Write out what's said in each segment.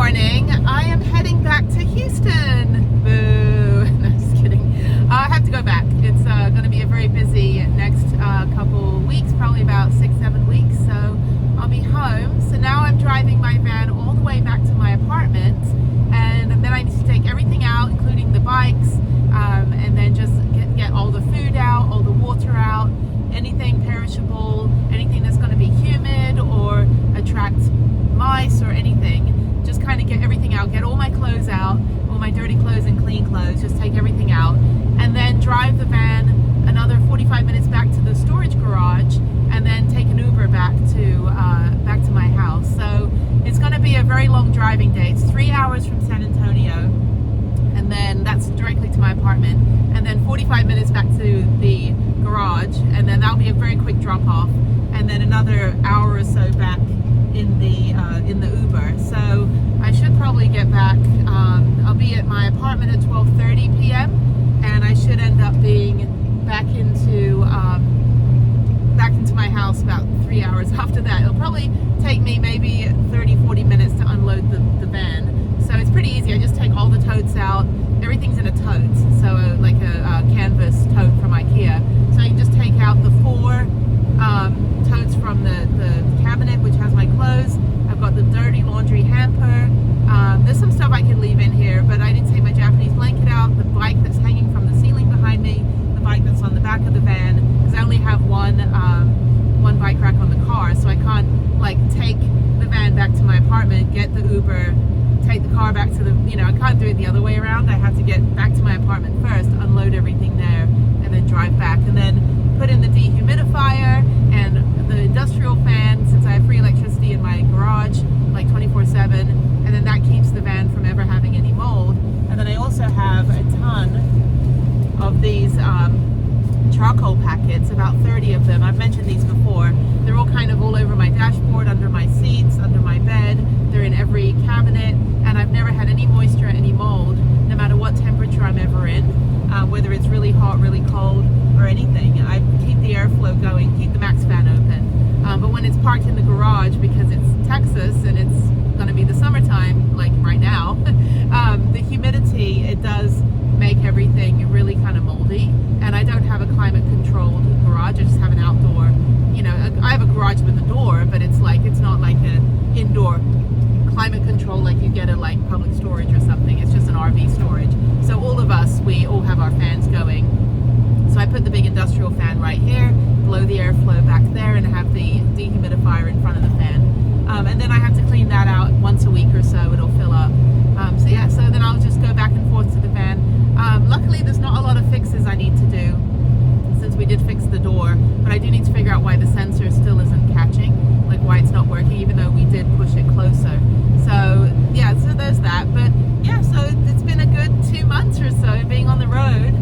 morning, I am heading back to Houston. Boo. No, just kidding. I have to go back. It's going to be a very busy next couple weeks, probably about 6-7 weeks. So I'll be home. So now I'm driving my van all the way back to my apartment. And then I need to take everything out, including the bikes, and then just get all the food out, all the water out, anything perishable, anything that's going to be humid or attract mice or anything. Just kind of get everything out, get all my clothes out, all my dirty clothes and clean clothes, just take everything out, and then drive the van another 45 minutes back to the storage garage, and then take an Uber back to my house. So it's going to be a very long driving day. It's 3 hours from San Antonio, and then that's directly to my apartment, and then 45 minutes back to the garage, and then that'll be a very quick drop off, and then another hour or so back in the Uber. So I should probably get back. I'll be at my apartment at 12:30 p.m. and I should end up being back into my house about 3 hours after that. It'll probably take me maybe 30-40 minutes to unload the van. So it's pretty easy. I just take all the totes out. Everything's in a tote, so like a canvas tote from IKEA. So I can just take out the 4 totes from the cabinet, which has my clothes. I've got the dirty laundry hamper. There's some stuff I can leave in here, but I didn't take my Japanese blanket out, the bike that's hanging from the ceiling behind me, the bike that's on the back of the van, because I only have one bike rack on the car, so I can't like take the van back to my apartment, get the Uber, take the car back to I can't do it the other way around. I have to get back to my apartment first, unload everything there, and then drive back, and then put in the dehumidifier and the industrial fan, since I have free electricity in my garage like 24/7, and then that keeps the van from ever having any mold. And then I also have a ton of these charcoal packets, about 30 of them. I've mentioned these before. They're all kind of all over my dashboard, under my seats, under my bed. They're in every cabinet, and I've never had any moisture, any mold, no matter what temperature I'm ever in, whether it's really hot, really cold, or anything. I keep the airflow going, keep the max fan open. But when it's parked in the garage, because it's Texas and it's going to be the summertime, like right now, the humidity, it does make everything really kind of moldy. And I don't have a climate controlled garage. I just have an outdoor, I have a garage with a door, but it's not like an indoor climate control like you get at like public storage or something. It's just an RV storage. So all of us, we all have our fans going. So I put the big industrial fan right here, blow the airflow back there, and have the dehumidifier in front of the fan. And then I have to clean that out once a week or so. It'll fill up. So then I'll just go back and forth to the van. Luckily, there's not a lot of fixes I need to do, since we did fix the door, but I do need to figure out why the sensor still isn't catching, like why it's not working, even though we did push it closer. So there's that. But yeah, so it's been a good 2 months or so being on the road.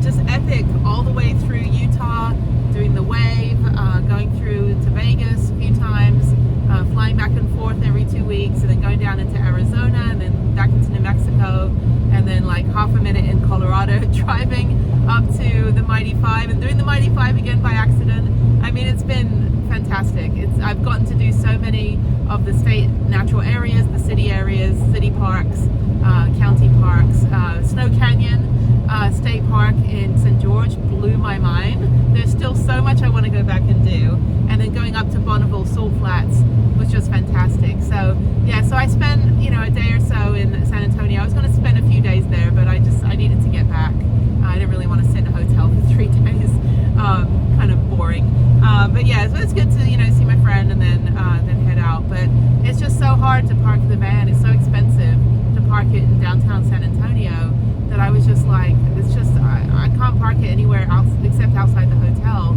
Just epic, all the way through Utah, doing the wave, going through to Vegas a few times, flying back and forth every 2 weeks, and then going down into Arizona, and then back into New Mexico, and then like half a minute in Colorado, driving up to the Mighty 5 and doing the Mighty 5 again by accident. I mean, it's been fantastic. I've gotten to do so many of the state natural areas, the city areas, city parks, county parks. Snow Canyon State Park in St. George blew my mind. There's still so much I want to go back and do. And then going up to Bonneville Salt Flats was just fantastic. So yeah, so I spent a day or so in San Antonio. I was going to spend a few days there, but I needed to get back. I didn't really want to sit in a hotel for 3 days. Kind of boring. But yeah, so it's good to see my friend and then head out. But it's just so hard to park the van. It's so expensive to park it in downtown San Antonio that I was just like, I can't park it anywhere else except outside the hotel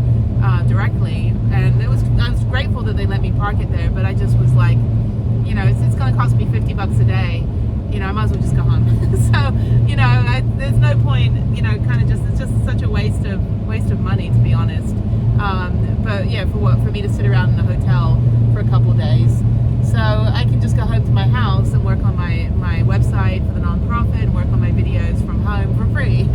directly. And I was grateful that they let me park it there, but I just was like, it's going to cost me $50 a day. I might as well just go home. So, there's no point, it's just such a waste of money, to be honest. But yeah, for me to sit around in a hotel for a couple of days. So I can just go home to my house and work on my website for the nonprofit and work on my videos from home for free.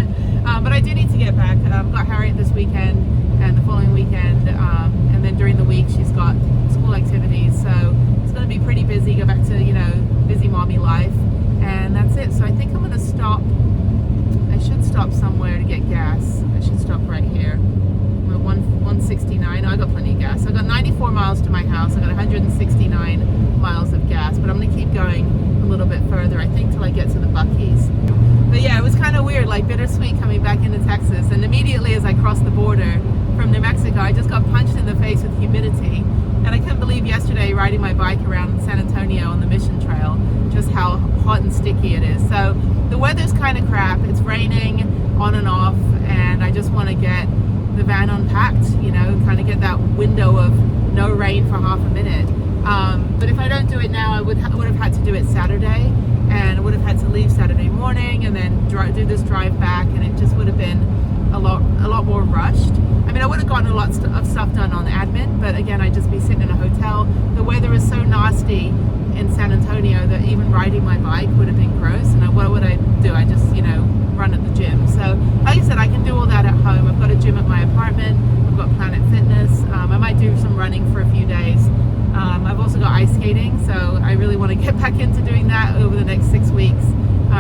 But I do need to get back. I've got Harriet this weekend and the following weekend. And then during the week, she's got school activities. So it's going to be pretty busy. Go back to, busy mommy life. miles to my house. I got 169 miles of gas, but I'm gonna keep going a little bit further, I think, till I get to the Buc-ee's. But yeah, it was kind of weird, like bittersweet coming back into Texas. And immediately as I crossed the border from New Mexico, I just got punched in the face with humidity. And I couldn't believe yesterday riding my bike around San Antonio on the Mission Trail, just how hot and sticky it is. So the weather's kind of crap. It's raining on and off, and I just want to get the van unpacked, you know, kind of get that window of no rain for half a minute. But if I don't do it now, I would have had to do it Saturday, and I would have had to leave Saturday morning and then do this drive back, and it just would have been a lot more rushed. I mean, I would have gotten a lot of stuff done on admin, but again, I'd just be sitting in a hotel. The weather is so nasty in San Antonio that even riding my bike would have been gross. And what would I do? I just, you know, run at the gym. So like I said, I can do all that at home. I've got a gym at my apartment. I've got Planet Fitness. I might do some running for a few days. I've also got ice skating, so I really want to get back into doing that over the next 6 weeks.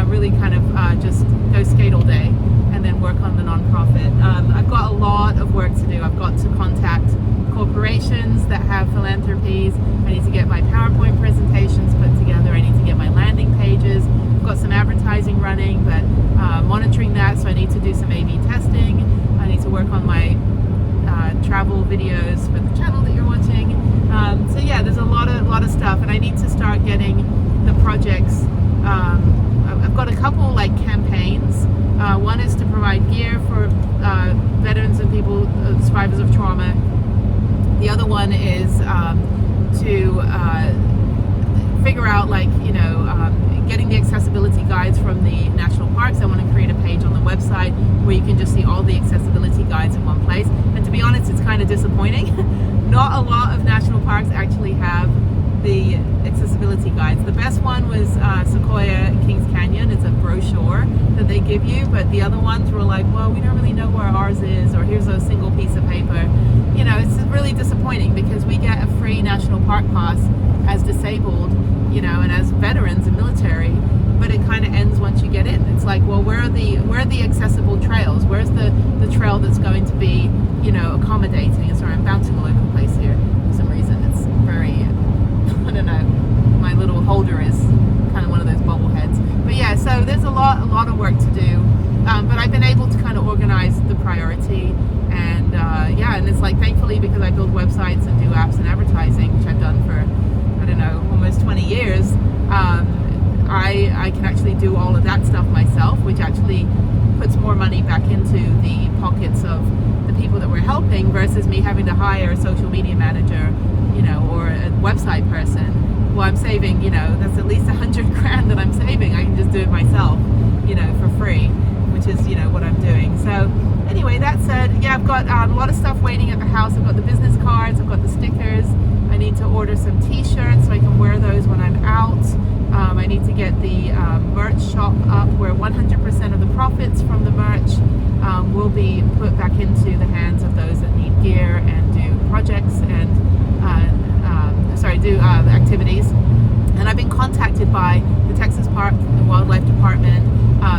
Really kind of just go skate all day and then work on the nonprofit. I've got a lot of work to do. I've got to contact corporations that have philanthropies. I need to get my PowerPoint presentations put together. I need to get my landing pages. I've got some advertising running, but monitoring that, so I need to do some A/B testing. I need to work on my travel videos for the channel that you're watching. So yeah, there's a lot of stuff, and I need to start getting the projects. I've got a couple like campaigns. One is to provide gear for veterans and people, survivors of trauma. The other one is to figure out, like, you know, getting the accessibility guides from the national parks. I want to create a page on the website where you can just see all the accessibility guides in one place. And to be honest, it's kind of disappointing. Not a lot of national parks actually have the accessibility guides. The best one was Sequoia and Kings Canyon. It's a brochure that they give you, but the other ones were like, well, we don't really know where ours is, or here's a single piece of paper. You know, it's really disappointing because we get a free national park pass as disabled, you know, and as veterans and military, but it kind of ends once you get in. It's like, well, where are the accessible trails? Where's the trail that's going to be, you know, accommodating? And sorry, I'm bouncing all over the place here for some reason. It's very, I don't know, my little holder is kind of one of those bobble heads. But yeah, so there's a lot of work to do, but I've been able to kind of organize the priority, and yeah, and it's like, thankfully, because I build websites and do apps and advertising, which I've done for, I don't know, almost 20 years, I can actually do all of that stuff myself, which actually puts more money back into the pockets of the people that we're helping versus me having to hire a social media manager, you know, or a website person. Well, I'm saving, you know, that's at least $100 grand that I'm saving. I can just do it myself, you know, for free, which is, you know, what I'm doing. So anyway, that said, yeah, I've got a lot of stuff waiting at the house. I've got the business cards, I've got the stickers. I need to order some t-shirts so I can wear those when I'm out. I need to get the merch shop up where 100% of the profits from the merch will be put back into the hands of those that need gear and do projects and do activities. And I've been contacted by the Texas Park and Wildlife Department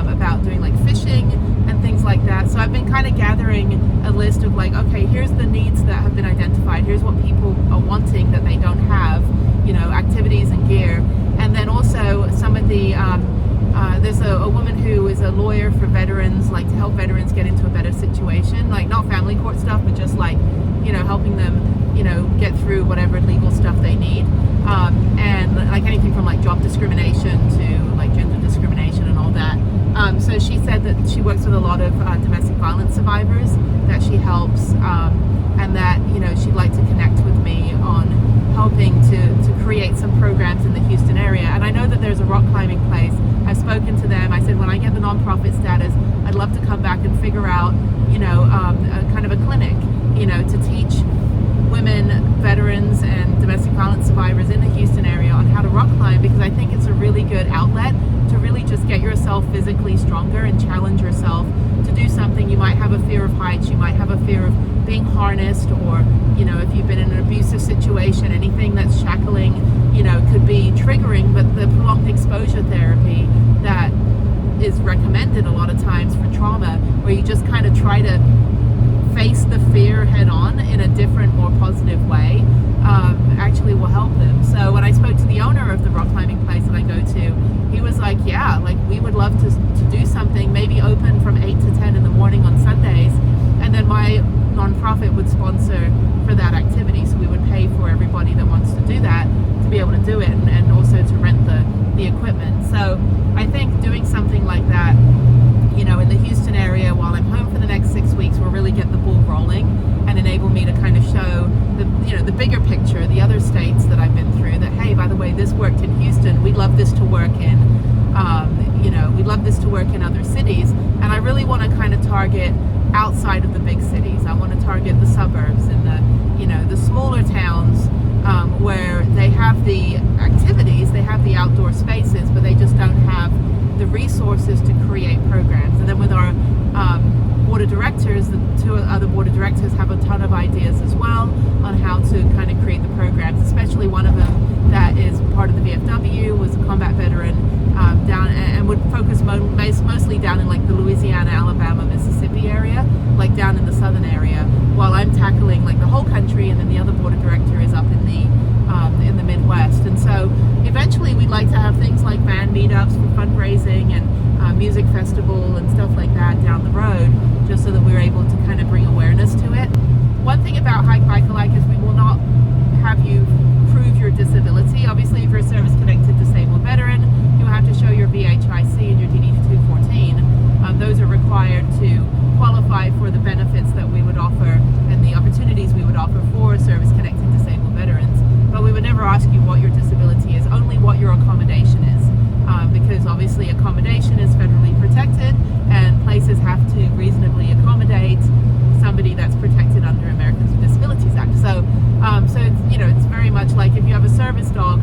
about doing like fishing and things like that. So I've been kind of gathering a list of like, okay, here's the needs that have been identified. Here's what people are wanting that they don't have, you know, activities and gear. And then also some of the, there's a woman who is a lawyer for veterans, like to help veterans get into a better situation, like not family court stuff, but just like, you know, helping them, you know, get through whatever legal stuff they need. And like anything from like job discrimination to like gender discrimination and all that. So she said that she works with a lot of domestic violence survivors that she helps, and that, you know, she'd like to connect with me on helping to create some programs in the Houston area. And I know that there's a rock climbing place. I've spoken to them. I said, when I get the nonprofit status, I'd love to come back and figure out, you know, a kind of a clinic, you know, to teach women, veterans, and domestic violence survivors in the Houston area on how to rock climb, because I think it's a really good outlet to really just get yourself physically stronger and challenge yourself to do something. You might have a fear of heights, you might have a fear of being harnessed, or, you know, if you've been in an abusive situation, anything that's shackling, you know, could be triggering. But the prolonged exposure therapy that is recommended a lot of times for trauma, where you just kind of try to face the fear head on in a different, more positive way, actually will help them. So when I spoke to the owner of the rock climbing place that I go to, he was like, yeah, like we would love to do something, maybe open from 8 to 10 in the morning on Sundays, and then my nonprofit would sponsor for that activity. So we would pay for everybody that wants to do that to be able to do it, and also to rent the equipment. So I think doing something like that, you know, in the Houston area while I'm home for the next 6 weeks will really get the ball rolling and enable me to kind of show the, you know, the bigger picture, the other states that I've been through, that hey, by the way, this worked in Houston, we'd love this to work in, you know, we'd love this to work in other cities. And I really want to kind of target outside of the big cities. I want to target the suburbs and the, you know, the smaller towns, where they have the activities, they have the outdoor spaces, but they just don't have the resources to create programs. And then with our board of directors, the two other board of directors have a ton of ideas as well on how to kind of create the programs, especially one of them that is part of the VFW, was a combat veteran, down and would focus mostly down in like the Louisiana, Alabama, Mississippi area, like down in the southern area, while I'm tackling like the whole country, and then the other board of director is up in the Midwest. And so eventually we'd like to have things like van meetups for fundraising and music festival and stuff like that down the road, just so that we're able to kind of bring awareness to it. One thing about Hike Bike Alike is we will not have you prove your disability. Obviously, if you're a service-connected disabled veteran, you have to show your VHIC and your DD214. Those are required to qualify for the benefits that we would offer and the opportunities we would offer for service-connected disabled veterans. But we would never ask you what your disability is, only what your accommodation is. Because obviously accommodation is federally protected, and places have to reasonably accommodate somebody that's protected under Americans with Disabilities Act. So it's, you know, it's very much like if you have a service dog,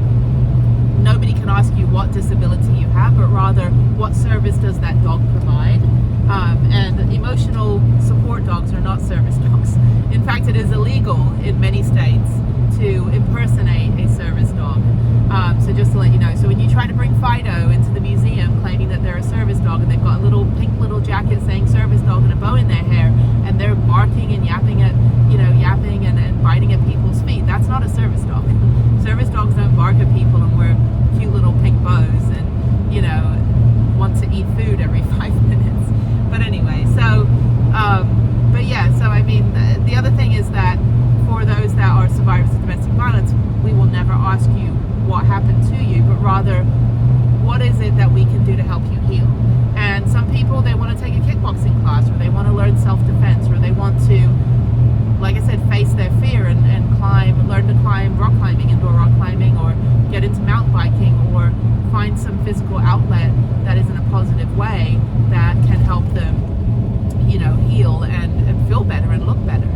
nobody can ask you what disability you have, but rather what service does that dog provide. And emotional support dogs are not service dogs. In fact, it is illegal in many states to impersonate a service dog. So just to let you know, so when you try to bring Fido into the museum claiming that they're a service dog, and they've got a little pink little jacket saying service dog and a bow in their hair, and they're barking and yapping and biting at people's feet, that's not a service dog. Service dogs don't bark at people and wear cute little pink bows and, you know, want to eat food every 5 minutes. But anyway, so, but yeah, so I mean, the other thing is that for those that are survivors of domestic violence, we will never ask you what happened to you, but rather, what is it that we can do to help you heal? And some people, they want to take a kickboxing class, or they want to learn self-defense, or they want to, like I said, face their fear and learn to climb rock climbing, indoor rock climbing, or get into mountain biking, or find some physical outlet that is in a positive way that can help them, you know, heal and feel better and look better,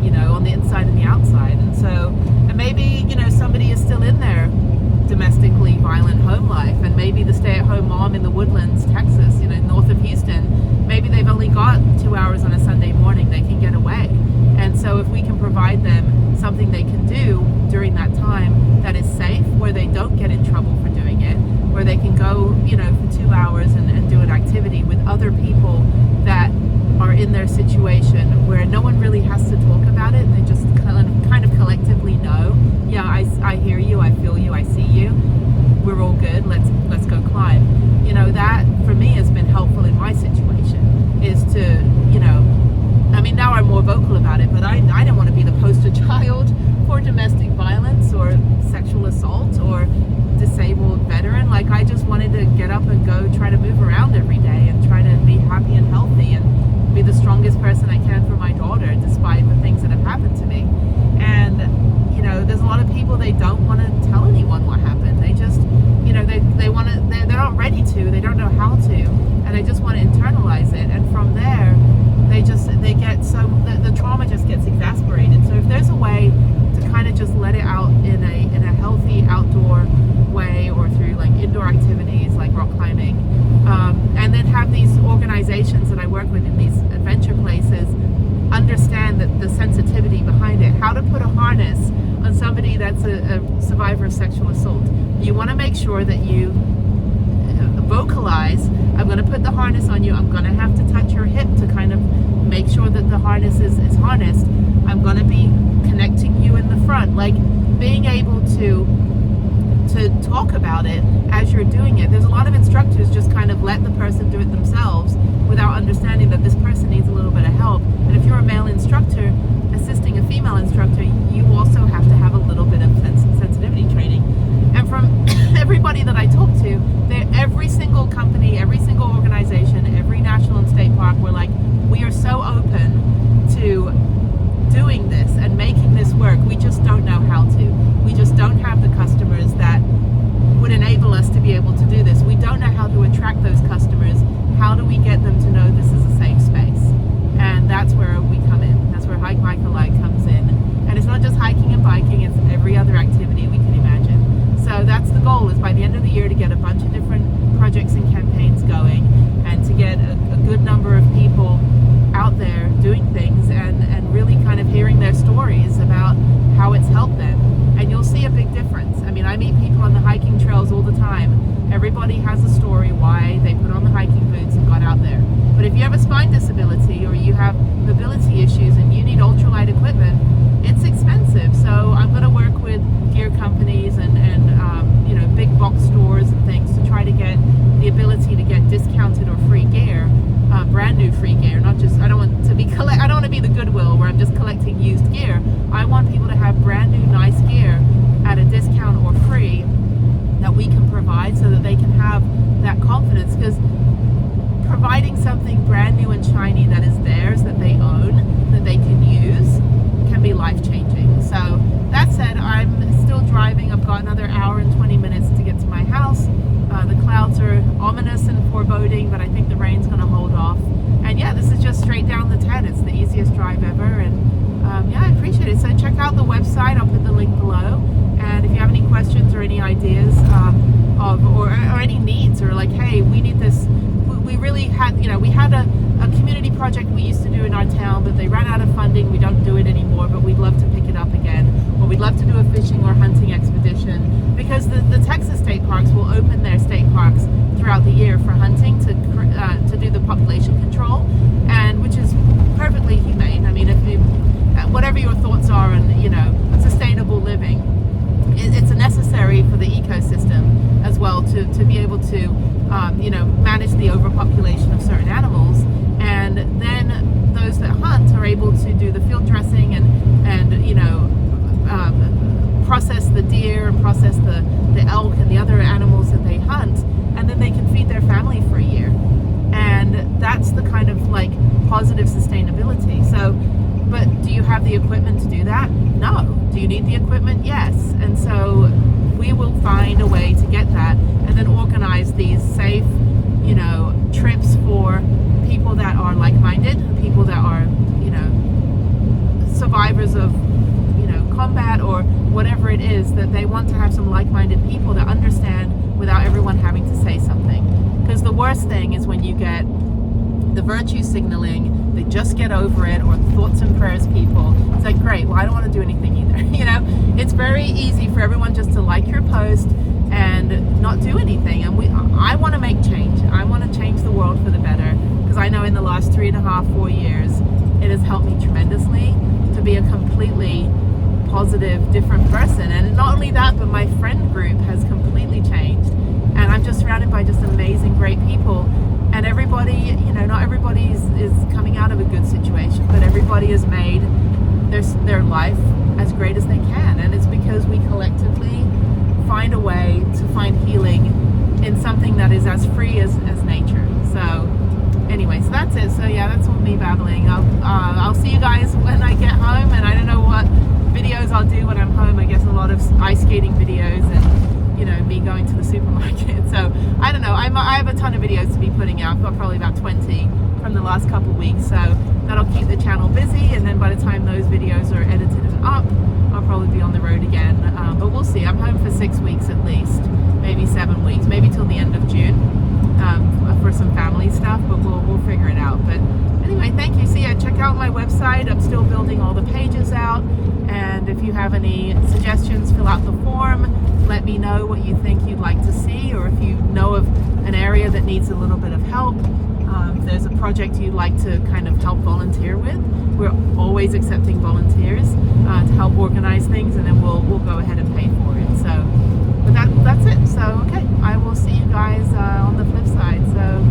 you know, on the inside and the outside. And so, and maybe, you know, somebody is still in their domestically violent home life, and maybe the stay-at-home mom in the Woodlands, Texas, you know, north of Houston, maybe they've only got 2 hours on a Sunday morning they can get away. And so if we can provide them something they can do during that time that is safe, where they don't get in trouble for doing it, where they can go, you know, for 2 hours and do an activity with other people that are in their situation, where no one really has to talk about it, and they just kind of collectively know, yeah, I hear you, I feel you, I see you, we're all good, let's go climb. You know, that for me has been helpful in my situation, is to, you know, I mean, now I'm more vocal about it, but I didn't want to be the poster child for domestic violence or sexual assault or disabled veteran. Like, I just wanted to get up and go try to move around every day and try to be happy and healthy and be the strongest person I can for my daughter, despite the things that have happened to me. And, you know, there's a lot of people, they don't want to tell anyone what happened. They just, you know, they want to, they're not ready to, they don't know how to, and they just want to internalize it. And from there, they get so, the trauma just gets exasperated. So if there's a way to kind of just let it out in a healthy outdoor way, or through like indoor activities like rock climbing, and then have these organizations that I work with in these adventure places understand that the sensitivity behind it, how to put a harness on somebody that's a survivor of sexual assault. You want to make sure that you vocalize, I'm going to put the harness on you, I'm going to have to touch your hip to kind of make sure that the harness is harnessed, I'm going to be connecting you in the front. Like, talk about it as you're doing it. There's a lot of instructors just kind of let the person do it themselves without understanding that this person needs a little bit of help. And if you're a male instructor assisting a female instructor, you also have to have a little bit of sensitivity training. And from everybody that I talk to, every single company, every single organization, every national and state park, we're like, we are so open to doing this and making this work. We just don't know how to. We just don't have the customers that would enable us to be able to do this. We don't know how to attract those customers. How do we get them to know this is a safe space? And that's where we come in. That's where Hike Bike Alike comes in. And it's not just hiking and biking, it's every other activity we can imagine. So that's the goal, is by the end of the year to get a bunch of different projects and campaigns going, and to get a good number of people out there doing things and really kind of hearing their stories about how it's helped them. And you'll see a big difference. I mean, I meet people on the hiking trails all the time. Everybody has a story why they put on the hiking boots and got out there. But if you have a spine disability or you have mobility issues and you need ultralight equipment, it's expensive. So I'm going to work with gear companies and big box stores and things to try to get the ability to get discounted or free gear, brand new free gear. Not just, I don't want to be the Goodwill where I'm just collecting used gear. I want people to have brand new nice gear at a discount or free that we can provide, so that they can have that confidence, because providing something brand new and shiny that is theirs, that they own, that they can use, can be life-changing. So that said, I'm still driving. I've got another hour and 20 minutes to get to my house. The clouds are ominous and foreboding, but I think the rain's going to hold off. And yeah, this is just straight down the 10. It's the easiest drive ever, and yeah, I appreciate it. So check out the website. I'll put the link below. And if you have any questions or any ideas or any needs, or like, hey, we need this. We really had, we had a community project we used to do in our town, but they ran out of funding. We don't do it anymore, but we'd love to pick it up again. Or we'd love to do a fishing or hunting expedition, because the Texas state parks will open their state parks throughout the year for hunting to do the population control, and which is perfectly humane. I mean, if you, whatever your thoughts are on sustainable living, it's necessary for the ecosystem as well to be able to manage the overpopulation of certain animals. And then those that hunt are able to do the field dressing and process the deer and process the elk and the other animals that they hunt, and then they can feed their family for a year. And that's the kind of like positive sustainability. So, but do you have the equipment to do that? No. Do you need the equipment? Yes. And so we will find a way to get that, and then organize these safe, trips for people that are like-minded, people that are, survivors of, combat or whatever it is, that they want to have some like-minded people that understand without everyone having to say something. Because the worst thing is when you get the virtue signaling, they just get over it, or thoughts and prayers people. It's like, great, well, I don't want to do anything either. It's very easy for everyone just to like your post and not do anything. And I want to make change. I want to change the world for the better, because I know in the last 3.5-4 years, it has helped me tremendously to be a completely positive, different person. And not only that, but my friend group has completely changed. And I'm just surrounded by just amazing, great people. And everybody, not everybody is coming out of a good situation, but everybody has made their life as great as they can. And it's because we collectively find a way to find healing in something that is as free as nature. So anyway, so that's it. So yeah, that's all me babbling. I'll see you guys when I get home, and I don't know what videos I'll do when I'm home. I guess a lot of ice skating videos and me going to the supermarket. So I don't know. I have a ton of videos to be putting out. I've got probably about 20 from the last couple of weeks. So that'll keep the channel busy. And then by the time those videos are edited and up, I'll probably be on the road again. But we'll see. I'm home for 6 weeks at least, maybe 7 weeks, maybe till the end of June for some family stuff. But we'll figure it out. But anyway, thank you. So yeah, check out my website. I'm still building all the pages out. And if you have any suggestions, fill out the form. Let me know what you think you'd like to see, or if you know of an area that needs a little bit of help. If there's a project you'd like to kind of help volunteer with, we're always accepting volunteers to help organize things, and then we'll go ahead and pay for it. So, but that's it. okay, I will see you guys on the flip side. So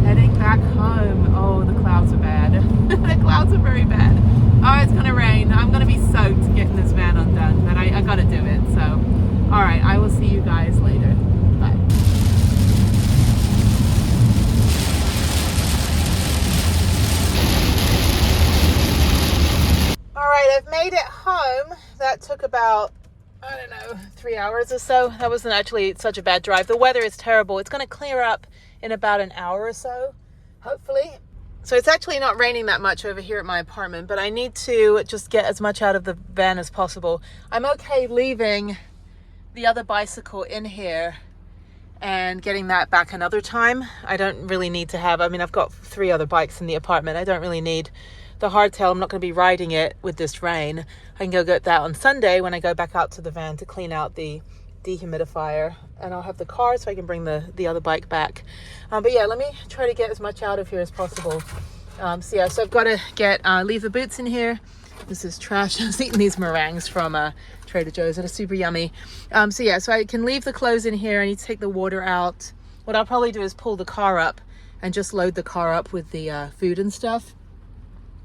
heading back home. Oh, the clouds are bad. The clouds are very bad. Oh, it's gonna rain. I'm gonna be soaked getting this van undone, but I gotta do it. So, all right, I will see you guys later. Bye. All right, I've made it home. That took about, I don't know, 3 hours or so. That wasn't actually such a bad drive. The weather is terrible. It's going to clear up in about an hour or so, hopefully. So it's actually not raining that much over here at my apartment, but I need to just get as much out of the van as possible. I'm okay leaving the other bicycle in here and getting that back another time. I don't really need to have, I mean, I've got 3 other bikes in the apartment. I don't really need the hardtail. I'm not going to be riding it with this rain. I can go get that on Sunday when I go back out to the van to clean out the dehumidifier, and I'll have the car so I can bring the other bike back. But yeah, let me try to get as much out of here as possible. So yeah, so I've got to get leave the boots in here. This is trash. I was eating these meringues from Trader Joe's that are super yummy. So yeah, so I can leave the clothes in here. I need to take the water out. What I'll probably do is pull the car up and just load the car up with the food and stuff.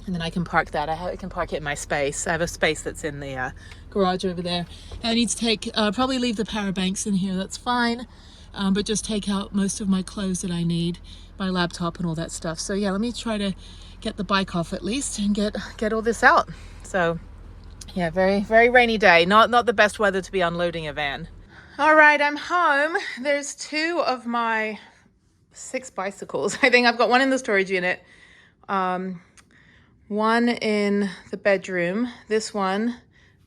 And then I can park that. I can park it in my space. I have a space that's in the garage over there. I need to take, probably leave the power banks in here. That's fine. But just take out most of my clothes that I need, my laptop and all that stuff. So yeah, let me try to get the bike off at least and get all this out. So yeah, very, very rainy day. Not the best weather to be unloading a van. All right, I'm home. There's 2 of my 6 bicycles. I think I've got one in the storage unit. One in the bedroom, this one,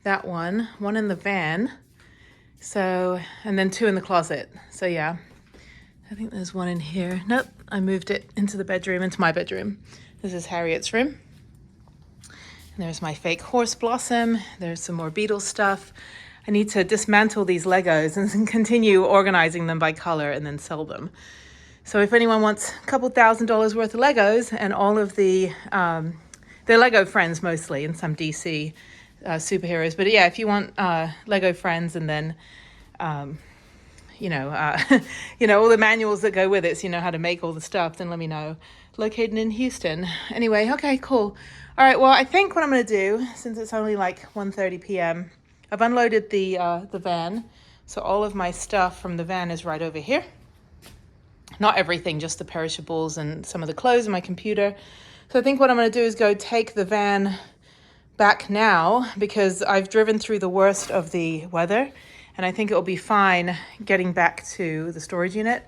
that one in the van. So, and then 2 in the closet. So yeah, I think there's one in here. Nope, I moved it into the bedroom, into my bedroom. This is Harriet's room. And there's my fake horse blossom. There's some more Beatles stuff. I need to dismantle these Legos and continue organizing them by color and then sell them. So if anyone wants a couple $1,000s worth of Legos and all of the, they're Lego friends mostly and some DC superheroes. But yeah, if you want Lego friends and then, you know, all the manuals that go with it, so you know how to make all the stuff, then let me know. Located in Houston. Anyway, okay, cool. All right, well, I think what I'm going to do, since it's only like 1:30 p.m., I've unloaded the van. So all of my stuff from the van is right over here. Not everything, just the perishables and some of the clothes and my computer. So I think what I'm going to do is go take the van back now because I've driven through the worst of the weather and I think it'll be fine getting back to the storage unit.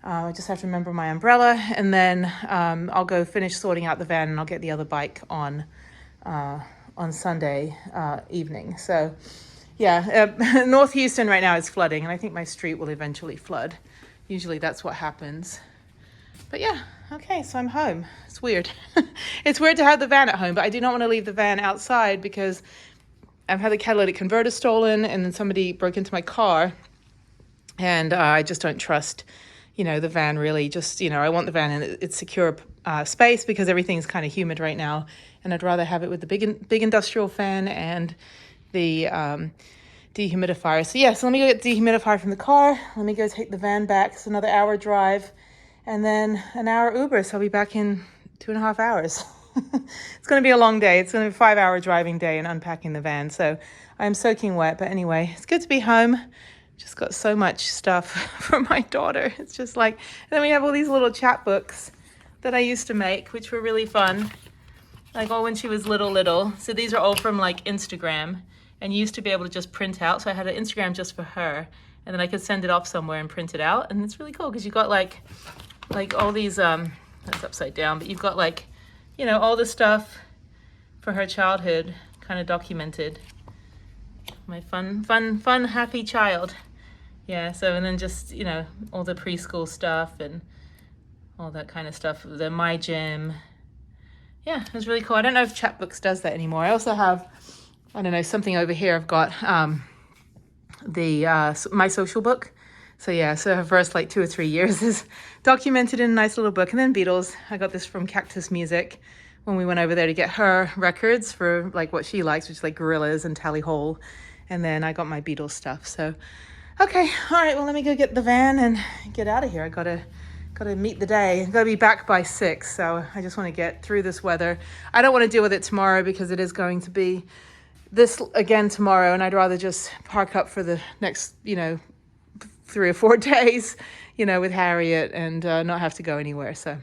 I just have to remember my umbrella and then I'll go finish sorting out the van and I'll get the other bike on Sunday evening. So yeah, North Houston right now is flooding and I think my street will eventually flood. Usually that's what happens. But yeah, okay, so I'm home. It's weird. It's weird to have the van at home, but I do not want to leave the van outside because I've had the catalytic converter stolen and then somebody broke into my car and I just don't trust, you know, the van really. Just, you know, I want the van in its secure space because everything's kind of humid right now and I'd rather have it with the big industrial fan and the dehumidifier. So yeah, so let me go get the dehumidifier from the car. Let me go take the van back. It's another hour drive. And then an hour Uber, so I'll be back in 2.5 hours. It's going to be a long day. It's going to be a 5-hour driving day and unpacking the van. So I'm soaking wet. But anyway, it's good to be home. Just got so much stuff from my daughter. It's just like, and then we have all these little chapbooks that I used to make, which were really fun. Like all when she was little. So these are all from like Instagram. And you used to be able to just print out. So I had an Instagram just for her. And then I could send it off somewhere and print it out. And it's really cool because you got like all these, that's upside down, but you've got like, you know, all the stuff for her childhood kind of documented. My fun, happy child. Yeah, so, and then just, you know, all the preschool stuff and all that kind of stuff. The My Gym. Yeah, it was really cool. I don't know if Chapbooks does that anymore. I also have, I don't know, something over here. I've got My Social Book. So yeah, so her first like 2 or 3 years is documented in a nice little book. And then Beatles, I got this from Cactus Music when we went over there to get her records for like what she likes, which is like Gorillaz and Tally Hall. And then I got my Beatles stuff. So Okay, all right, well, let me go get the van and get out of here. I gotta meet the day. I gotta be back by 6, so I just want to get through this weather. I don't want to deal with it tomorrow because it is going to be this again tomorrow, and I'd rather just park up for the next, 3 or 4 days, with Harriet and not have to go anywhere. So,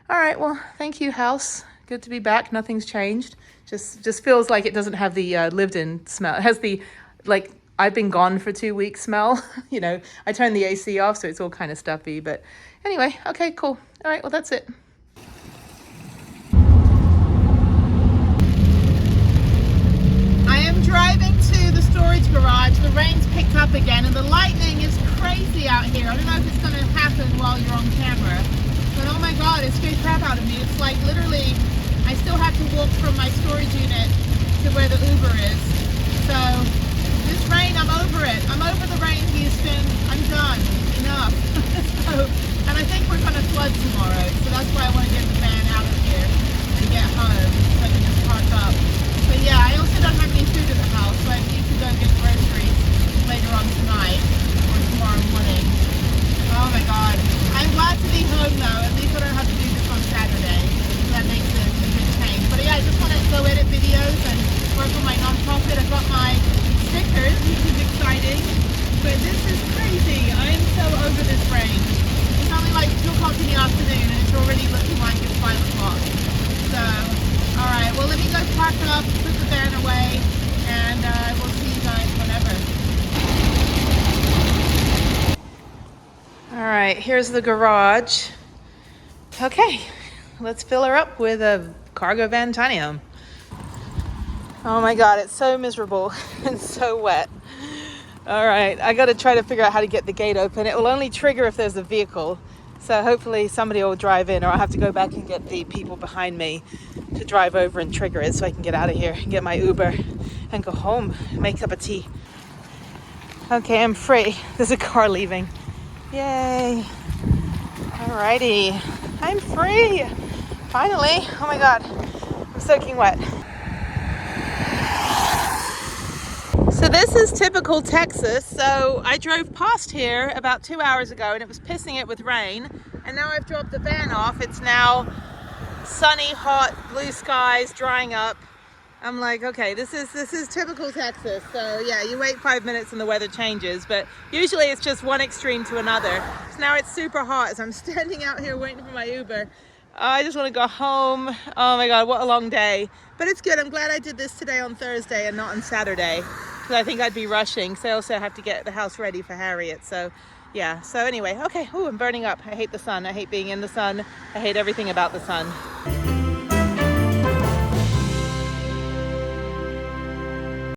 all right, well, thank you, house. Good to be back. Nothing's changed. Just feels like it doesn't have the lived-in smell. It has the, like, I've been gone for 2 weeks smell. I turned the AC off, so it's all kind of stuffy. But anyway, okay, cool. All right, well, that's it. I am driving to the storage garage. The rain's picked up again, and the lightning is crazy out here. I don't know if it's going to happen while you're on camera, but oh my God, it scared crap out of me. It's like literally, I still have to walk from my storage unit to where the Uber is. So this rain, I'm over it. I'm over the rain, Houston. I'm done. Enough. And I think we're going to flood tomorrow, so that's why I want to get the van out of here and get home so I can just park up. But yeah, I also don't have any food at the house, so I need to go get groceries later on tonight or tomorrow morning. Oh my God. I'm glad to be home though. At least I don't have to do this on Saturday. So that makes it a good change. But yeah, I just want to go edit videos and work on my non-profit. I've got my stickers, which is exciting. But this is crazy. I am so over this rain. It's only like 2 o'clock in the afternoon and it's already looking like it's 5 o'clock. So, alright, well let me go pack up, put the van away, and we'll see you guys whenever. Alright, here's the garage. Okay, let's fill her up with a cargo van tiny home. Oh my God, it's so miserable and so wet. All right, I got to try to figure out how to get the gate open. It will only trigger if there's a vehicle. So hopefully somebody will drive in, or I'll have to go back and get the people behind me to drive over and trigger it so I can get out of here and get my Uber and go home, make a cup of tea. Okay, I'm free. There's a car leaving. Yay. Alrighty, I'm free. Finally. Oh my God, I'm soaking wet. So this is typical Texas. So I drove past here about 2 hours ago and it was pissing it with rain. And now I've dropped the van off. It's now sunny, hot, blue skies, drying up. I'm like, okay, this is typical Texas. So yeah, you wait 5 minutes and the weather changes, but usually it's just one extreme to another. So now it's super hot as I'm standing out here waiting for my Uber. I just want to go home. Oh my God, what a long day. But it's good. I'm glad I did this today on Thursday and not on Saturday, because I think I'd be rushing. So I also have to get the house ready for Harriet. So yeah, so anyway, okay. Oh, I'm burning up. I hate the sun. I hate being in the sun. I hate everything about the sun.